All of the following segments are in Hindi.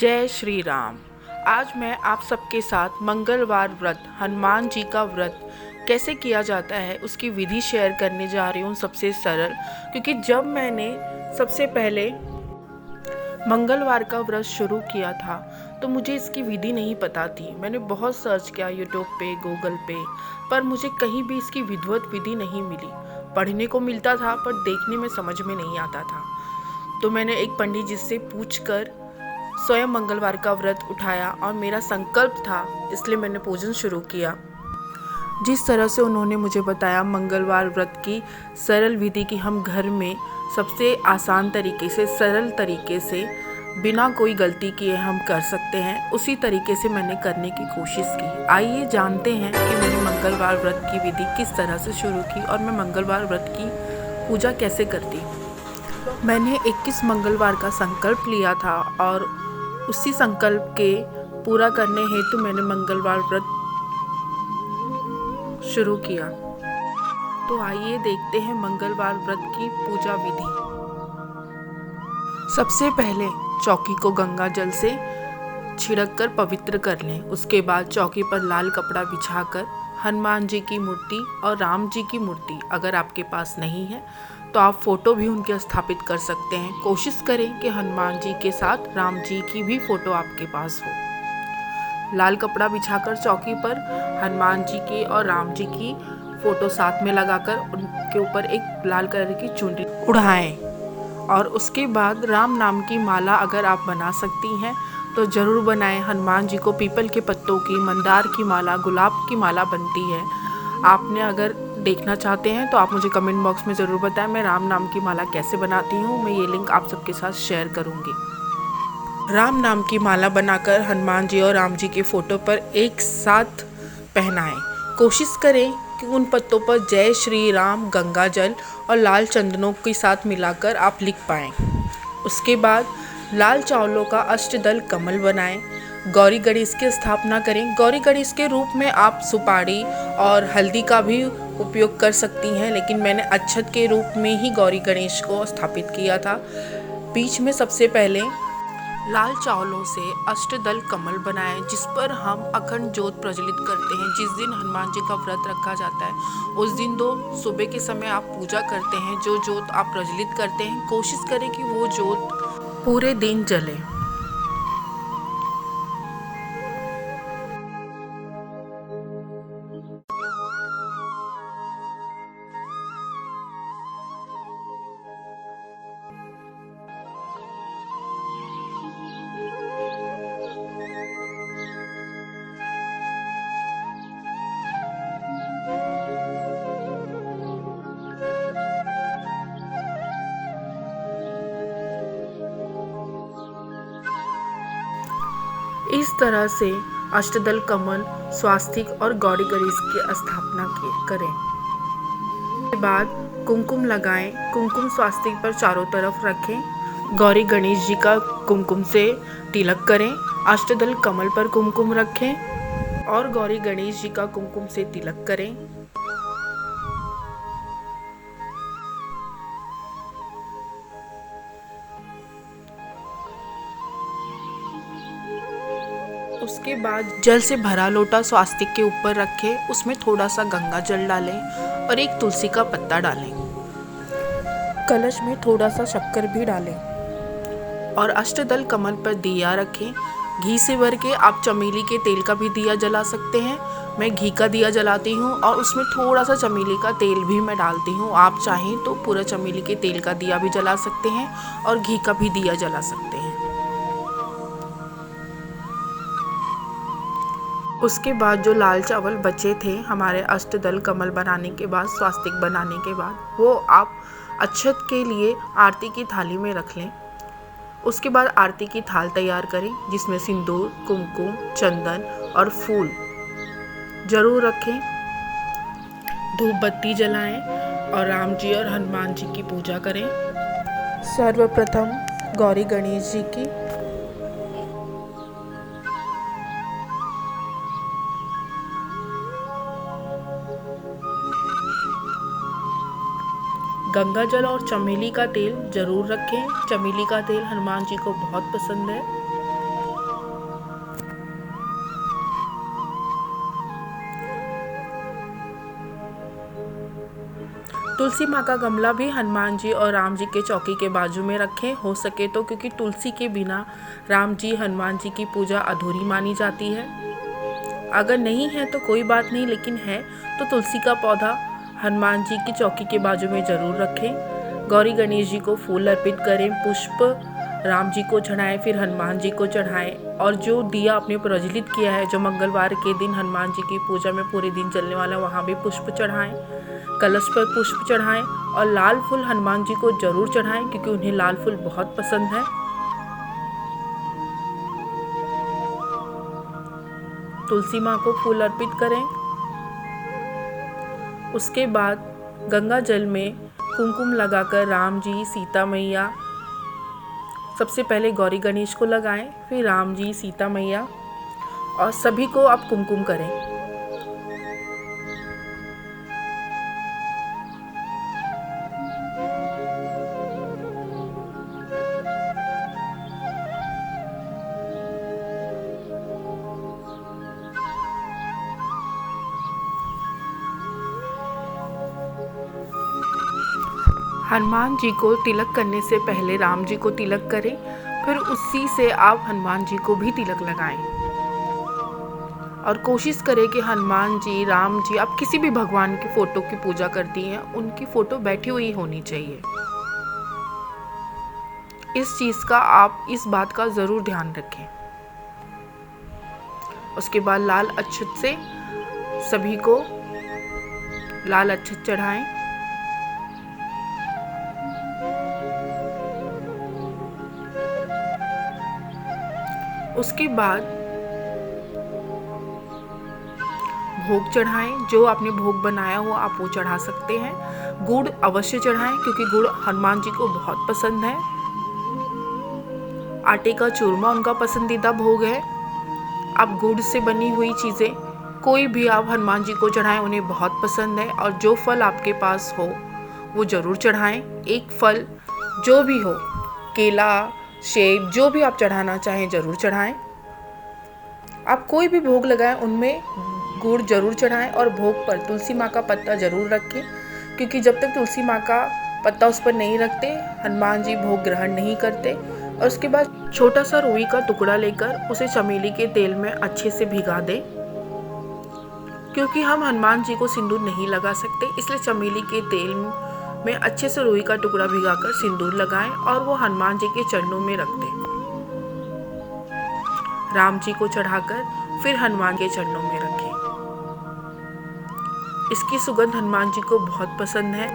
जय श्री राम। आज मैं आप सबके साथ मंगलवार व्रत, हनुमान जी का व्रत कैसे किया जाता है उसकी विधि शेयर करने जा रही हूँ, सबसे सरल। क्योंकि जब मैंने सबसे पहले मंगलवार का व्रत शुरू किया था तो मुझे इसकी विधि नहीं पता थी। मैंने बहुत सर्च किया यूट्यूब पे, गूगल पे, पर मुझे कहीं भी इसकी विधिवत विधि नहीं मिली। पढ़ने को मिलता था पर देखने में समझ में नहीं आता था। तो मैंने एक पंडित जी से पूछकर स्वयं मंगलवार का व्रत उठाया और मेरा संकल्प था, इसलिए मैंने पूजन शुरू किया। जिस तरह से उन्होंने मुझे बताया मंगलवार व्रत की सरल विधि की हम घर में सबसे आसान तरीके से, सरल तरीके से, बिना कोई गलती किए हम कर सकते हैं, उसी तरीके से मैंने करने की कोशिश की। आइए जानते हैं कि मैंने मंगलवार व्रत की विधि किस तरह से शुरू की और मैं मंगलवार व्रत की पूजा कैसे करती। मैंने 21 मंगलवार का संकल्प लिया था और उसी संकल्प के पूरा करने हेतु मैंने मंगलवार व्रत शुरू किया। तो आइए देखते हैं मंगलवार व्रत की पूजा विधि। सबसे पहले चौकी को गंगा जल से छिड़क कर पवित्र कर लें। उसके बाद चौकी पर लाल कपड़ा बिछाकर हनुमान जी की मूर्ति और राम जी की मूर्ति, अगर आपके पास नहीं है तो आप फोटो भी उनके स्थापित कर सकते हैं। कोशिश करें कि हनुमान जी के साथ राम जी की भी फोटो आपके पास हो। लाल कपड़ा बिछाकर चौकी पर हनुमान जी की और राम जी की फोटो साथ में लगाकर उनके ऊपर एक लाल कलर की चुनरी उड़ाएं। और उसके बाद राम नाम की माला अगर आप बना सकती हैं तो ज़रूर बनाएं। हनुमान जी को पीपल के पत्तों की, मंदार की माला, गुलाब की माला बनती है। आपने अगर देखना चाहते हैं तो आप मुझे कमेंट बॉक्स में ज़रूर बताएं मैं राम नाम की माला कैसे बनाती हूँ। मैं ये लिंक आप सबके साथ शेयर करूँगी। राम नाम की माला बनाकर हनुमान जी और राम जी के फ़ोटो पर एक साथ पहनाएं। कोशिश करें कि उन पत्तों पर जय श्री राम, गंगा जल और लाल चंदनों के साथ मिलाकर आप लिख पाएँ। उसके बाद लाल चावलों का अष्टदल कमल बनाएं। गौरी गणेश की स्थापना करें। गौरी गणेश के रूप में आप सुपारी और हल्दी का भी उपयोग कर सकती हैं, लेकिन मैंने अक्षत के रूप में ही गौरी गणेश को स्थापित किया था। बीच में सबसे पहले लाल चावलों से अष्टदल कमल बनाएं, जिस पर हम अखंड ज्योत प्रज्वलित करते हैं। जिस दिन हनुमान जी का व्रत रखा जाता है उस दिन सुबह के समय आप पूजा करते हैं। जो ज्योत आप प्रज्वलित करते हैं कोशिश करें कि वो ज्योत पूरे दिन जले। इस तरह से अष्टदल कमल, स्वास्तिक और गौरी गणेश की स्थापना करें। उसके बाद कुमकुम लगाएं। कुमकुम स्वास्तिक पर चारों तरफ रखें। गौरी गणेश जी का कुमकुम से तिलक करें। अष्टदल कमल पर कुमकुम रखें और गौरी गणेश जी का कुमकुम से तिलक करें। उसके बाद जल से भरा लोटा स्वास्तिक के ऊपर रखें। उसमें थोड़ा सा गंगा जल डालें और एक तुलसी का पत्ता डालें। कलश में थोड़ा सा शक्कर भी डालें और अष्टदल कमल पर दिया रखें। घी से भर के आप चमेली के तेल का भी दिया जला सकते हैं। मैं घी का दिया जलाती हूँ और उसमें थोड़ा सा चमेली का तेल भी मैं डालती हूँ। आप चाहें तो पूरा चमेली के तेल का दिया भी जला सकते हैं और घी का भी दिया जला सकते हैं। उसके बाद जो लाल चावल बचे थे हमारे अष्टदल कमल बनाने के बाद, स्वास्तिक बनाने के बाद, वो आप अक्षत के लिए आरती की थाली में रख लें। उसके बाद आरती की थाल तैयार करें जिसमें सिंदूर, कुमकुम, चंदन और फूल जरूर रखें। धूप बत्ती जलाएं और राम जी और हनुमान जी की पूजा करें। सर्वप्रथम गौरी गणेश जी की, गंगा जल और चमेली का तेल जरूर रखें। चमेली का तेल हनुमान जी को बहुत पसंद है। तुलसी माँ का गमला भी हनुमान जी और राम जी के चौकी के बाजू में रखें, हो सके तो, क्योंकि तुलसी के बिना राम जी हनुमान जी की पूजा अधूरी मानी जाती है। अगर नहीं है तो कोई बात नहीं, लेकिन है तो तुलसी का पौधा हनुमान जी की चौकी के बाजू में ज़रूर रखें। गौरी गणेश जी को फूल अर्पित करें, पुष्प राम जी को चढ़ाएं, फिर हनुमान जी को चढ़ाएं। और जो दिया आपने प्रज्वलित किया है, जो मंगलवार के दिन हनुमान जी की पूजा में पूरे दिन चलने वाला, वहाँ भी पुष्प चढ़ाएं, कलश पर पुष्प चढ़ाएं और लाल फूल हनुमान जी को जरूर चढ़ाएं, क्योंकि उन्हें लाल फूल बहुत पसंद है। तुलसी माँ को फूल अर्पित करें। उसके बाद गंगा जल में कुमकुम लगाकर राम जी, सीता मैया, सबसे पहले गौरी गणेश को लगाएं, फिर राम जी, सीता मैया और सभी को आप कुमकुम करें। हनुमान जी को तिलक करने से पहले राम जी को तिलक करें, फिर उसी से आप हनुमान जी को भी तिलक लगाएं। और कोशिश करें कि हनुमान जी, राम जी, आप किसी भी भगवान की फ़ोटो की पूजा करती हैं, उनकी फ़ोटो बैठी हुई होनी चाहिए। इस चीज़ का आप इस बात का ज़रूर ध्यान रखें। उसके बाद लाल अक्षत से सभी को लाल अक्षत चढ़ाएं। उसके बाद भोग चढ़ाएं। जो आपने भोग बनाया हो आप वो चढ़ा सकते हैं। गुड़ अवश्य चढ़ाएं, क्योंकि गुड़ हनुमान जी को बहुत पसंद है। आटे का चूरमा उनका पसंदीदा भोग है। आप गुड़ से बनी हुई चीज़ें कोई भी आप हनुमान जी को चढ़ाएं, उन्हें बहुत पसंद है। और जो फल आपके पास हो वो ज़रूर चढ़ाएं। एक फल जो भी हो, केला, सेब, जो भी आप चढ़ाना चाहें ज़रूर चढ़ाएं। आप कोई भी भोग लगाएं उनमें गुड़ ज़रूर चढ़ाएं और भोग पर तुलसी माँ का पत्ता ज़रूर रखें, क्योंकि जब तक तुलसी माँ का पत्ता उस पर नहीं रखते हनुमान जी भोग ग्रहण नहीं करते। और उसके बाद छोटा सा रुई का टुकड़ा लेकर उसे चमेली के तेल में अच्छे से भिगा दें, क्योंकि हम हनुमान जी को सिंदूर नहीं लगा सकते, इसलिए चमेली के तेल में अच्छे से रुई का टुकड़ा भिगाकर सिंदूर लगाएं और वो हनुमान जी के चरणों में रख दें। राम जी को चढ़ाकर फिर हनुमान के चरणों में रखें। इसकी सुगंध हनुमान जी को बहुत पसंद है।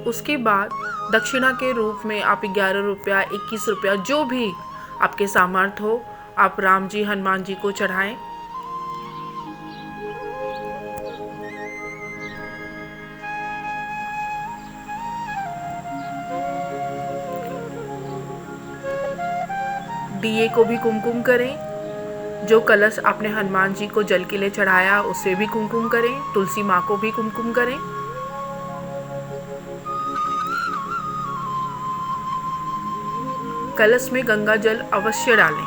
उसके बाद दक्षिणा के रूप में आप 11 रुपया, 21 रुपया, जो भी आपके सामर्थ्य हो, आप राम जी, हनुमान जी को चढ़ाएं। दिए को भी कुमकुम करें। जो कलश आपने हनुमान जी को जल के लिए चढ़ाया उसे भी कुमकुम करें। तुलसी माँ को भी कुमकुम करें। कलश में गंगा जल अवश्य डालें।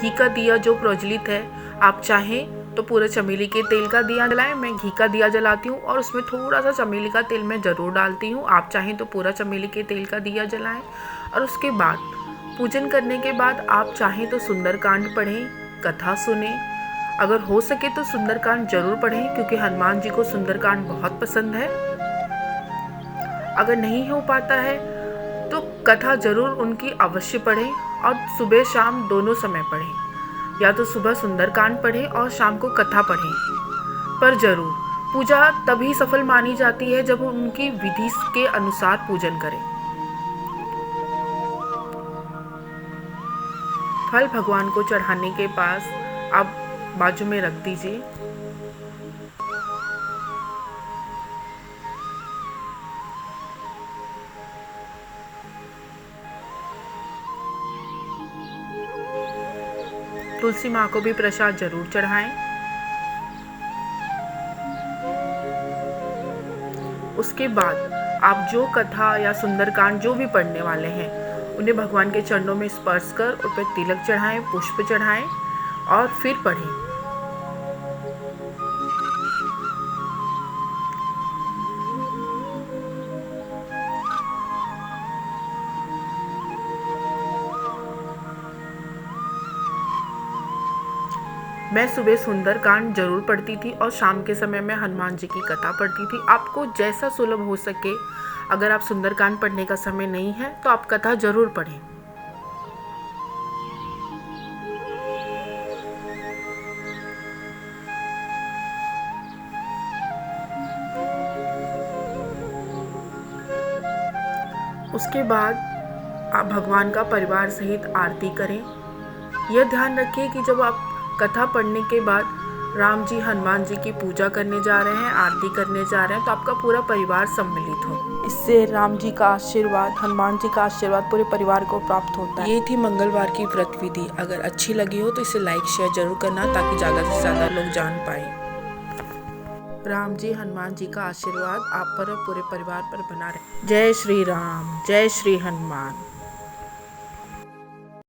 घी का दिया जो प्रज्वलित है, आप चाहें तो पूरे चमेली के तेल का दिया जलाएं। मैं घी का दिया जलाती हूँ और उसमें थोड़ा सा चमेली का तेल मैं ज़रूर डालती हूँ। आप चाहें तो पूरा चमेली के तेल का दिया जलाएं। और उसके बाद पूजन करने के बाद आप चाहें तो सुंदरकांड पढ़ें, कथा सुने। अगर हो सके तो सुंदरकांड जरूर पढ़ें, क्योंकि हनुमान जी को सुंदरकांड बहुत पसंद है। अगर नहीं हो पाता है तो कथा जरूर उनकी अवश्य पढ़ें और सुबह शाम दोनों समय पढ़ें। या तो सुबह सुंदरकांड पढ़ें और शाम को कथा पढ़ें। पर जरूर पूजा तभी सफल मानी जाती है जब उनकी विधि के अनुसार पूजन करें। फल भगवान को चढ़ाने के पास आप बाजू में रख दीजिए। तुलसी माँ को भी प्रसाद जरूर चढ़ाएं। उसके बाद आप जो कथा या सुंदरकांड जो भी पढ़ने वाले हैं उन्हें भगवान के चरणों में स्पर्श कर उन पर तिलक चढ़ाएं, पुष्प चढ़ाएं और फिर पढ़ें। मैं सुबह सुंदरकांड जरूर पढ़ती थी और शाम के समय में हनुमान जी की कथा पढ़ती थी। आपको जैसा सुलभ हो सके, अगर आप सुंदरकांड पढ़ने का समय नहीं है तो आप कथा जरूर पढ़ें। उसके बाद आप भगवान का परिवार सहित आरती करें। यह ध्यान रखिए कि जब आप कथा पढ़ने के बाद राम जी हनुमान जी की पूजा करने जा रहे हैं, आरती करने जा रहे हैं, तो आपका पूरा परिवार सम्मिलित हो। इससे राम जी का आशीर्वाद, हनुमान जी का आशीर्वाद पूरे परिवार को प्राप्त होता है। ये थी मंगलवार की व्रत विधि। अगर अच्छी लगी हो तो इसे लाइक शेयर जरूर करना ताकि ज़्यादा से ज़्यादा लोग जान पाए। राम जी हनुमान जी का आशीर्वाद आप पर और पूरे परिवार पर बना रहे। जय श्री राम, जय श्री हनुमान।